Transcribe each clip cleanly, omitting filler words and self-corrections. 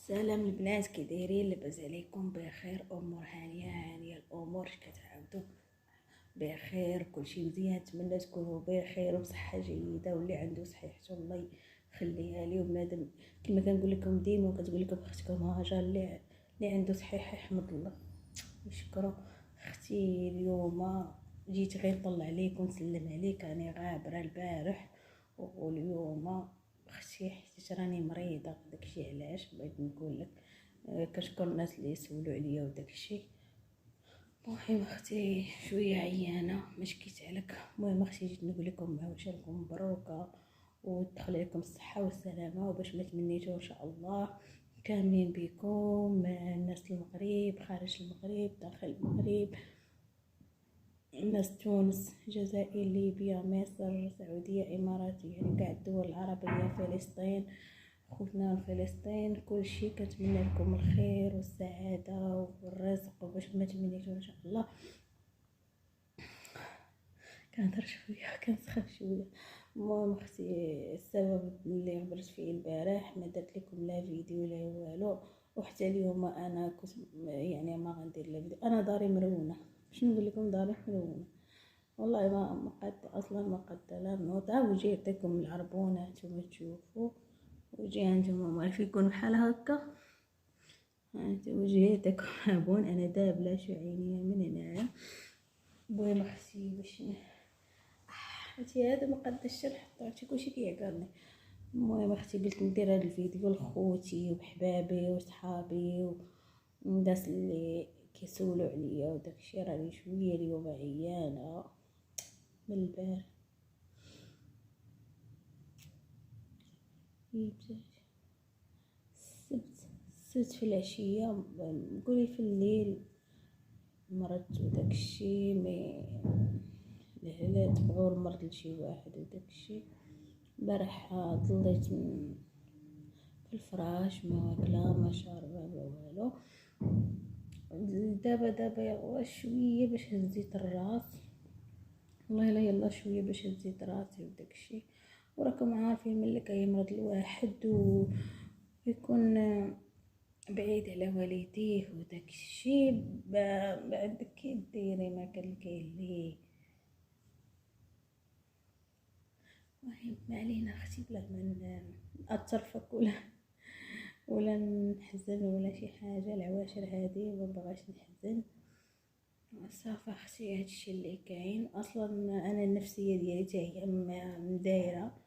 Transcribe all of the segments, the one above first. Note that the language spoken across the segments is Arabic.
سلام البنات، كي دايرين؟ لاباس عليكم؟ بخير؟ امور هانيه الامور كتعاودوا بخير؟ كلشي مزيان؟ نتمنى تكونوا بخير وبصحه جيده، واللي عنده صحيحته الله يخليها ليه. وبنادم كما كنقول لكم ديما وكتقول لكم اختكم هاجر، اللي عنده صحيح يحمد الله ويشكرو. اختي اليوم جيت غير نطلع عليك ونسلم عليك، راني غابره البارح واليوم اختي حيت راني مريضه، داكشي علاش بغيت نقول لك. كنشكر الناس اللي يسولوا عليا وداكشي. المهم اختي شويه عيانه ما شكيت عليك. المهم اختي جيت نقول لكم عاوشه لكم مبروكه وتدخل عليكم الصحه والسلامه، وباش ما تمنيتو ان شاء الله كاملين بكم، الناس المغرب، خارج المغرب، داخل المغرب، ناس تونس، الجزائر، ليبيا، مصر، السعوديه، امارات، يعني كاع الدول العربيه، فلسطين، خوتنا فلسطين، كل شيء كنتمنى لكم الخير والسعاده والرزق، وباش ما تمنيتو ان شاء الله. كنهضر شويه كنسخف شويه. المهم اختي السبب اللي غبرت فيه البارح ما درت لكم لا فيديو لا والو، وحتى اليوم انا كنت يعني ما غندير لا فيديو. انا داري مرونه، باش نقول لكم داري مرونه والله ما قد اصلا ما قد لا نوضع وجي يعطيكم العربونه نتوما تشوفوا وجي نتوما مالف يكون بحال هكا. انت وجهي يعطيكم العربون، انا دابله شو عينيا من هنايا. المهم اختي باش حتى هذا ما قدش نحط هادشي كلشي كيعقرني. المهم اختي قلت ندير هذا الفيديو لخوتي وحبابي وصحابي والناس اللي كيسولوا عليا وداكشي. راني شويه اليوم عيانه من البارح. السبت في العشيه، قولي في الليل مرضت وداكشي. مي لا تبعوا المرض لشي واحد وداكشي. البارح ضليت في الفراش ما واكله ما شاربه ما والو. دابا شويه باش هزيت الراس، والله لا يلا شويه باش هزيت راسي وداكشي. وراكم عارفين ملي كيمرض الواحد ويكون بعيد على والديه وداكشي، بعد كيديري ما كان كاين ليه. المهم ما علينا اختي، بلا ما ناثر فيك ولا نحزن ولا شي حاجه. العواشر هذه ما بغاش نحزن صافي اختي، هادشي اللي كاين. اصلا انا النفسيه ديالي حتى هي مدايره،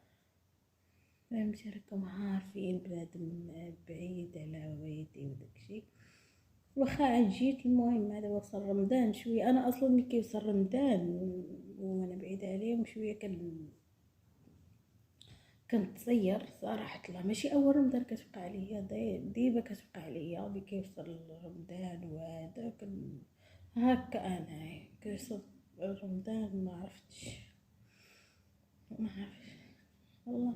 فهمتي؟ راكم عارفين بنادم بعيد على والديه وداكشي. واخا عاد جيت، المهم هذا وصل رمضان شويه، انا اصلا ملي كيوصل رمضان وانا بعيده عليهم شويه كنتصير صراحه الله. ماشي اول رمضان كتوقع عليا، ديما كتوقع عليا ملي كيوصل رمضان وهذا هكا. انا كيوصل رمضان ما عرفتش والله.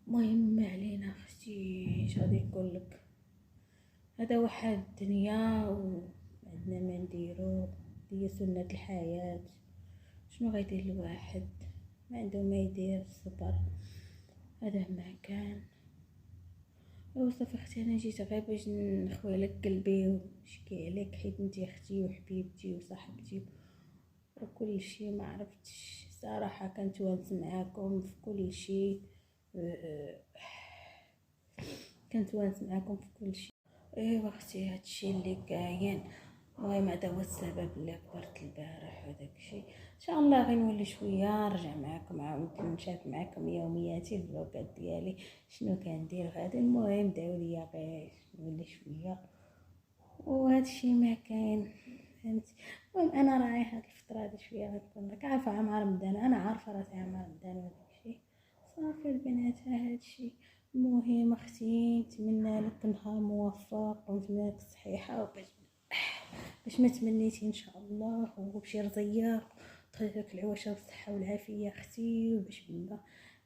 المهم ما علينا اختي، اش غادي نقول لك، هذا واحد الدنيا وعندنا ما نديرو، هي سنة الحياة. شنو غيدير الواحد؟ ما عنده ما يدير، الصبر هذا ما كان. صافي اختي، انا جيت غير باش نخوي لك قلبي ونشكي عليك، حيت انتي اختي وحبيبتي وصاحبتي وكل شيء. ما عرفتش صراحه، كنتوانس معاكم في كل شيء، كنتوانس معاكم في كل شيء. ايوا اختي هادشي اللي كاين. المهم هذا هو السبب اللي كبرت البارح وداكشي. ان شاء الله غنولي شويه نرجع معاكم، عاود نشارك معاكم يومياتي الفلوقات ديالي، شنو كندير غادي. المهم دعوا ليا غير نولي شويه وهادشي ما كاين، فهمتي؟ المهم انا راعي هاد الفتره هادي شويه غنكون راك عارفه عام رمضان، انا عارفه راسي عام رمضان وداكشي. صافي البنات هادشي. المهم اختي نتمنى لك نهار موفق ونتمنى لك الصحيحه باش ما تمنيتي ان شاء الله، وبشي رزيق تخلي لك العواشر بالصحه والعافيه اختي، وباش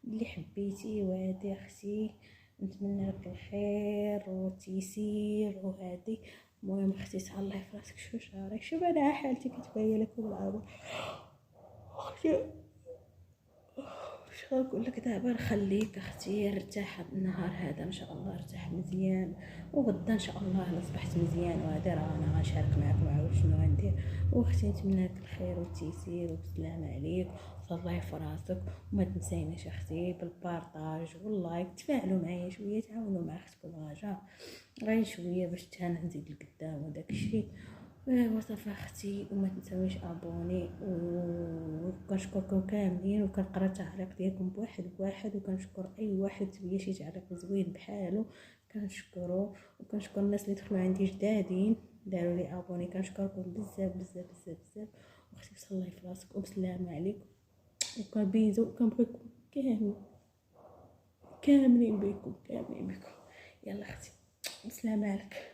اللي حبيتي وهادي اختي نتمنى لك الخير والتيسير وهادي. المهم اختي تهلاي في راسك، شو شعرك؟ شوف انا حالتي كتبين لكم العرض اختي، شغل نقول لك دابا خليك اختي ارتاح هاد النهار هذا ان شاء الله، ارتاح مزيان، وغدا ان شاء الله الا صبحت مزيان وهذا راه انا غنشارك معكم عاود شنو غندير. واختي نتمنى لك الخير والتيسير والسلامه عليك، وتهلاي في راسك، وما تنسينيش اختي بالبارطاج واللايك، تفاعلوا معايا شويه، تعاونوا مع اختكم رجاء غير شويه باش انا نزيد لقدام وداك الشيء. وصافي اختي، وما تنساويش ابوني، وكنشكركم كاملين، وكنقرا التعليق ديالكم بواحد بواحد، وكنشكر اي واحد تبيه شي تعليق زوين بحالو كنشكرو، وكنشكر الناس اللي دخلوا عندي جدادين داروا لي ابوني، كنشكركم بزاف بزاف بزاف بزاف. واختي تصلي في راسك وبسلامه عليكم، وكنبيزو وكنبغيكم كاملين بكم يلا اختي بسلامه عليك.